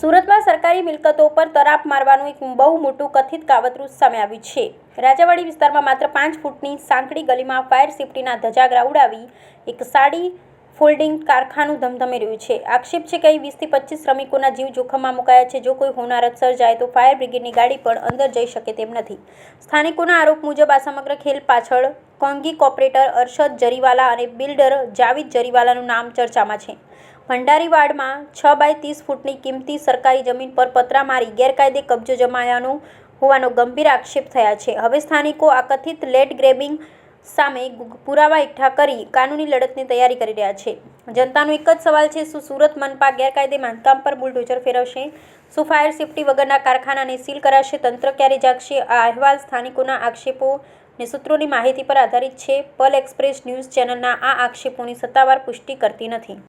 સુરતમાં સરકારી મિલકતો પર તરાપ મારવાનું એક બહુ મોટું કથિત કાવતરું સામે આવ્યું છે। રાજાવાડી વિસ્તારમાં માત્ર 5 ફૂટની સાંકડી ગલીમાં ફાયર સેફટીના ધજાગરા ઉડાવી એક સાડી ફોલ્ડિંગ કારખાનું ધમધમી રહ્યું છે। આક્ષેપ છે કે 20 થી 25 શ્રમિકોના જીવ જોખમમાં મુકાયા છે। જો કોઈ હોનારત સર્જાય તો ફાયર બ્રિગેડની ગાડી પણ અંદર જઈ શકે તેમ નથી। સ્થાનિકોના આરોપ મુજબ આ સમગ્ર ખેલ પાછળ કોંગી કોર્પોરેટર અરશદ જરીવાલા અને બિલ્ડર જાવીદ જરીવાલાનું નામ ચર્ચામાં છે। ભંડારીવાડમાં 6 બાય 30 ફૂટની કિંમતી સરકારી જમીન પર પતરા મારી ગેરકાયદે કબજો જમાવવાનો હોવાનો ગંભીર આક્ષેપ થયા છે। હવે સ્થાનિકો આ કથિત લેન્ડ ગ્રેબિંગ સામે પુરાવા એકઠા કરી કાનૂની લડતની તૈયારી કરી રહ્યા છે। જનતાનો એક જ સવાલ છે, શું સુરત મનપા ગેરકાયદે બાંધકામ પર બુલડોઝર ફેરવશે? શું ફાયર સેફટી વગરના કારખાનાને સીલ કરાશે? તંત્ર ક્યારે જાગશે? આ અહેવાલ સ્થાનિકોના આક્ષેપો અને સૂત્રોની માહિતી પર આધારિત છે। પલ એક્સપ્રેસ ન્યૂઝ ચેનલના આ આક્ષેપોની સત્તાવાર પુષ્ટિ કરતી નથી।